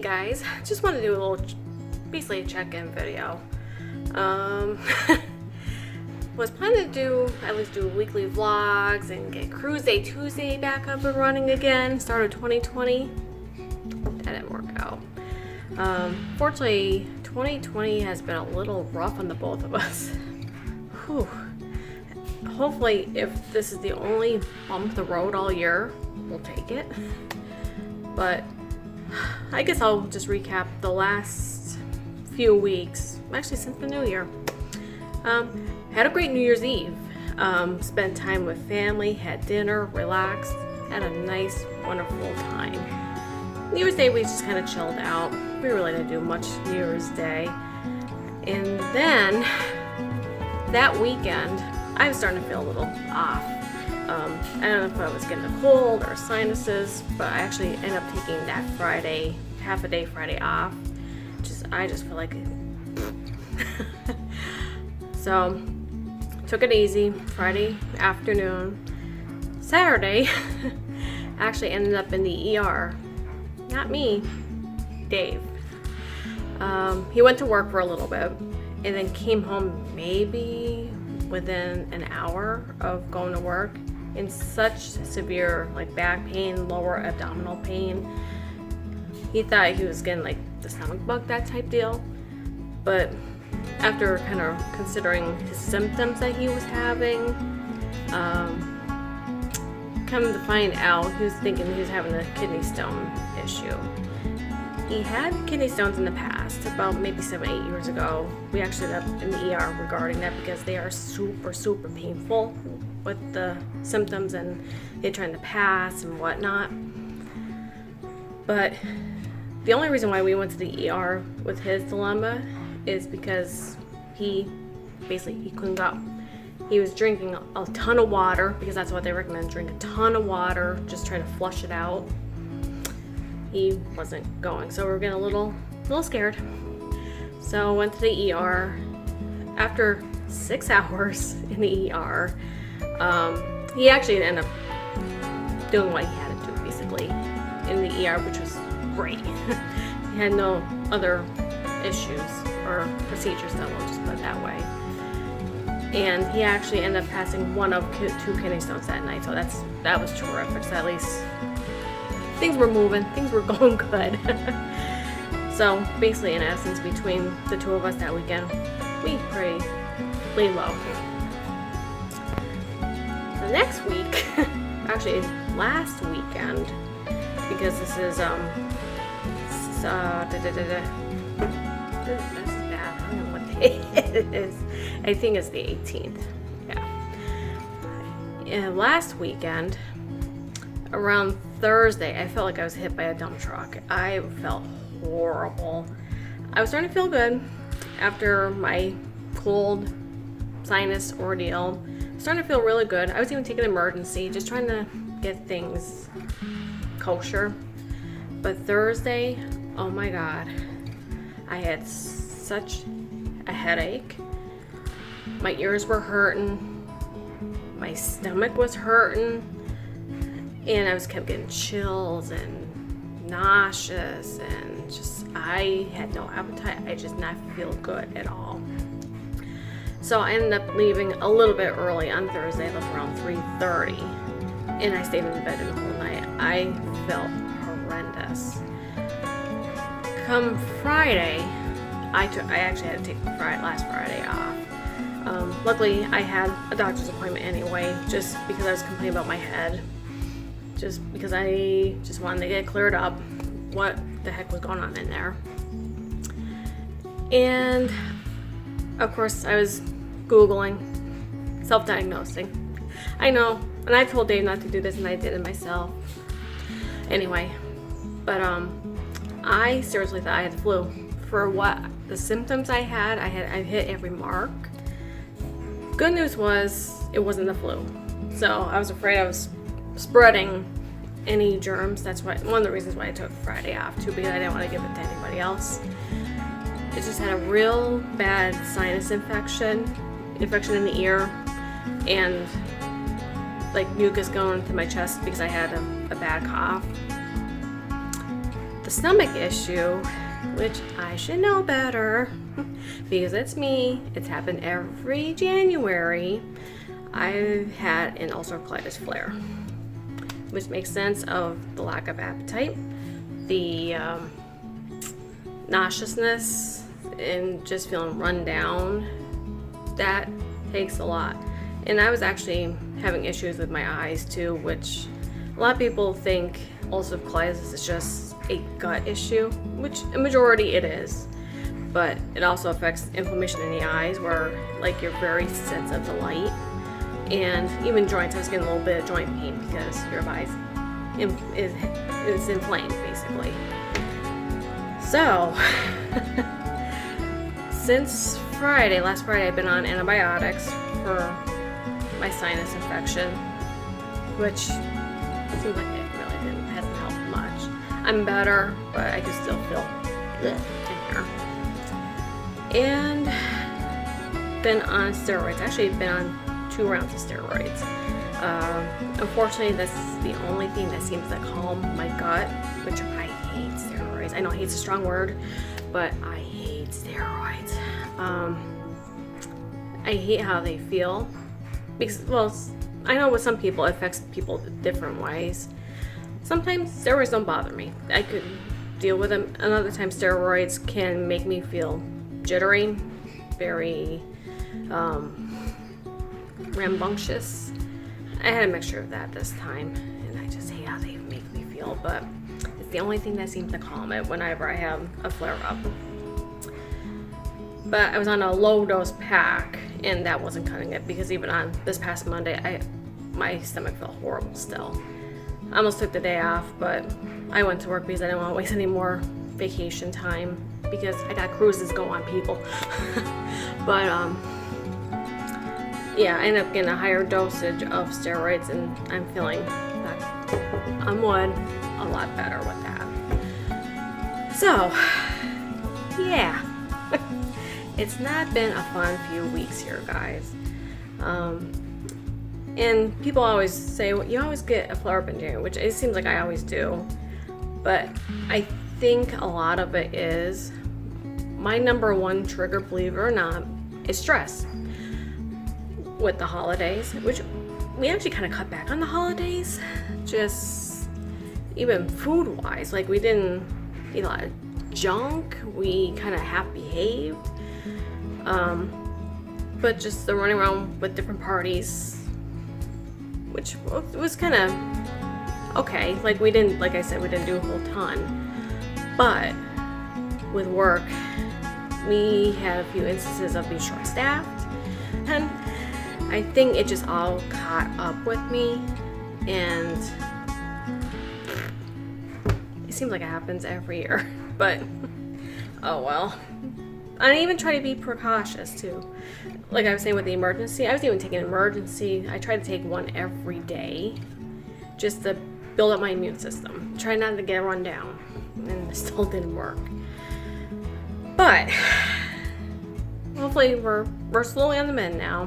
guys, just wanted to do a little, basically a check-in video. Was planning to at least do weekly vlogs and get Cruiseday Tuesday back up and running again, start of 2020. That didn't work out. Fortunately, 2020 has been a little rough on the both of us. Whew. Hopefully, if this is the only bump in the road all year, we'll take it. But I guess I'll just recap the last few weeks, actually since the new year. Had a great New Year's Eve. Spent time with family, had dinner, relaxed, had a nice, wonderful time. New Year's Day, we just kind of chilled out. We really didn't do much New Year's Day. And then, that weekend, I was starting to feel a little off. I don't know if I was getting a cold or sinuses, but I actually ended up taking that Friday, half a day Friday off. I just feel like so took it easy Friday afternoon. Saturday, actually ended up in the ER. Not me, Dave. He went to work for a little bit and then came home maybe within an hour of going to work in such severe back pain, lower abdominal pain. He thought he was getting the stomach bug, that type deal. But after kind of considering his symptoms that he was having, come to find out, he was thinking he was having a kidney stone issue. He had kidney stones in the past, about maybe 7-8 years ago. We actually ended up in the ER regarding that because they are super, super painful with the symptoms and they're trying to pass and whatnot. But the only reason why we went to the ER with his dilemma is because he couldn't go. He was drinking a ton of water because that's what they recommend, drink a ton of water, just trying to flush it out. He wasn't going, so we were getting a little scared. So went to the ER. After 6 hours in the ER, he actually ended up doing what he had to do basically in the ER, which was great. He had no other issues or procedures done, we'll just put it that way. And he actually ended up passing one of 2 kidney stones that night, so that was terrific. So at least things were moving, things were going good. So basically, in essence, between the two of us that weekend, we laid low. The next week, actually last weekend, because this is this is bad. I don't know what day it is. I think it's the 18th. Yeah. Last weekend, around Thursday, I felt like I was hit by a dump truck. I felt horrible. I was starting to feel good after my cold sinus ordeal. Starting to feel really good. I was even taking emergency, just trying to get things kosher. But Thursday, oh my God, I had such a headache. My ears were hurting. My stomach was hurting. And I kept getting chills and nauseous and I had no appetite. I just not feel good at all. So I ended up leaving a little bit early on Thursday, like around 3:30. And I stayed in the bed the whole night. I felt horrendous. Come Friday, I actually had to take last Friday off. Luckily, I had a doctor's appointment anyway, just because I was complaining about my head. Just because I just wanted to get cleared up what the heck was going on in there. And of course I was Googling, self-diagnosing. I know, and I told Dave not to do this and I did it myself. Anyway, but I seriously thought I had the flu. For what the symptoms I hit every mark. Good news was it wasn't the flu. So I was afraid I was spreading any germs. That's one of the reasons why I took Friday off too, because I didn't want to give it to anybody else. It just had a real bad sinus infection in the ear, and mucus going to my chest because I had a bad cough. The stomach issue, which I should know better because it's me. It's happened every January. I've had an ulcerative colitis flare, which makes sense of the lack of appetite, the nauseousness, and just feeling run down. That takes a lot. And I was actually having issues with my eyes too, which a lot of people think ulcerative colitis is just a gut issue, which a majority it is. But it also affects inflammation in the eyes where like you're very sensitive to light. And even joints, I was getting a little bit of joint pain because your eyes is inflamed basically. So, since last Friday, I've been on antibiotics for my sinus infection, which seems like it really hasn't helped much. I'm better, but I can still feel in here. And been on steroids. Actually, been on 2 rounds of steroids. Unfortunately, this is the only thing that seems to calm my gut, which I hate steroids. I know hate's a strong word, but I hate steroids. I hate how they feel because, well, I know with some people it affects people different ways. Sometimes steroids don't bother me. I could deal with them. Another time steroids can make me feel jittery, very rambunctious. I had a mixture of that this time, and I just hate how they make me feel, but it's the only thing that seems to calm it whenever I have a flare-up. But I was on a low-dose pack, and that wasn't cutting it because even on this past Monday, my stomach felt horrible still. I almost took the day off, but I went to work because I didn't want to waste any more vacation time because I got cruises go on, people. But yeah, I ended up getting a higher dosage of steroids, and I'm feeling that I'm a lot better with that. So, yeah. It's not been a fun few weeks here, guys. And people always say, well, you always get a flare-up in January, which it seems like I always do. But I think a lot of it is my number one trigger, believe it or not, is stress. With the holidays, which we actually kind of cut back on the holidays, just even food-wise. Like we didn't eat a lot of junk. We kind of half behaved. But just the running around with different parties, which was kind of okay. Like we didn't, like I said, we didn't do a whole ton. But with work, we had a few instances of being short-staffed, and I think it just all caught up with me, and it seems like it happens every year. But oh well. I even try to be precautious too. Like I was saying with the emergency, I was even taking an emergency. I try to take one every day just to build up my immune system. Try not to get run down. And it still didn't work. But hopefully we're slowly on the mend now.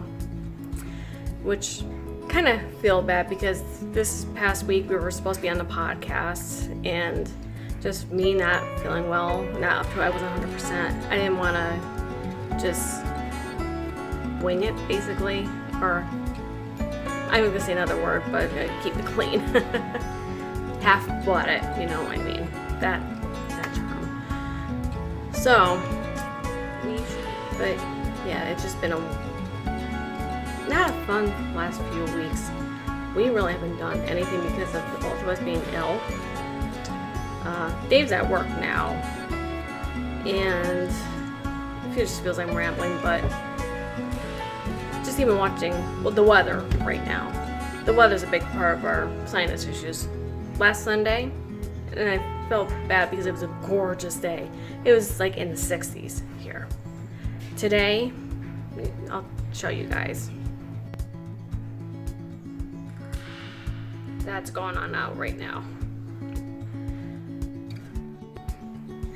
Which kind of feel bad because this past week we were supposed to be on the podcast, and just me not feeling well, not up to I was 100%. I didn't want to just wing it, basically, or I'm going to say another word, but keep it clean. Half-blood it, you know what I mean? That term. So, but yeah, it's just been not a fun last few weeks. We really haven't done anything because of the both of us being ill. Dave's at work now, and it just feels like I'm rambling, but just even watching, well, the weather right now. The weather's a big part of our sinus issues. Last Sunday, and I felt bad because it was a gorgeous day. It was like in the 60s here. Today, I'll show you guys. That's going on out right now.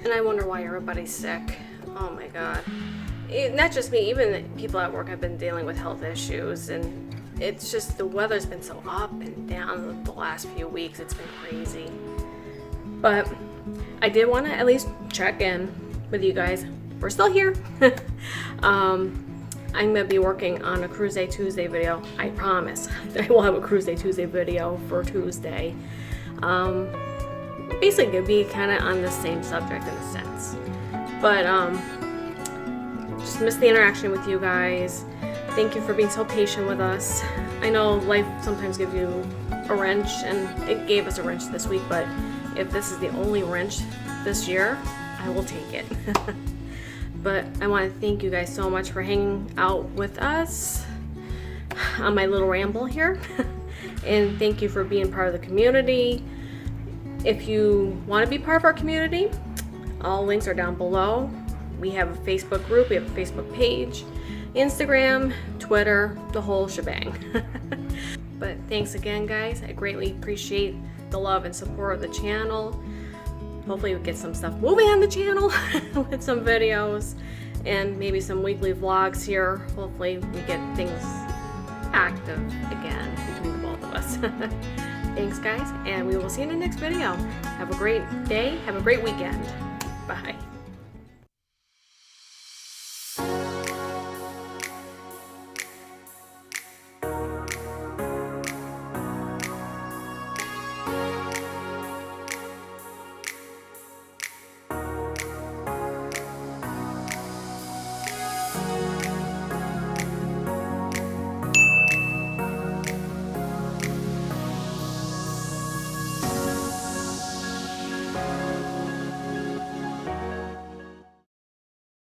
And I wonder why everybody's sick. Oh my god. Not just me, even people at work have been dealing with health issues, and it's just the weather's been so up and down the last few weeks. It's been crazy. But I did want to at least check in with you guys. We're still here. I'm going to be working on a Cruiseday Tuesday video. I promise that I will have a Cruiseday Tuesday video for Tuesday. Basically, it'll be kind of on the same subject in a sense. But just miss the interaction with you guys. Thank you for being so patient with us. I know life sometimes gives you a wrench, and it gave us a wrench this week, but if this is the only wrench this year, I will take it. But I want to thank you guys so much for hanging out with us on my little ramble here. And thank you for being part of the community. If you want to be part of our community, all links are down below. We have a Facebook group, we have a Facebook page, Instagram, Twitter, the whole shebang. But thanks again, guys. I greatly appreciate the love and support of the channel. Hopefully we get some stuff moving on the channel with some videos and maybe some weekly vlogs here. Hopefully we get things active again between the both of us. Thanks, guys, and we will see you in the next video. Have a great day. Have a great weekend. Bye.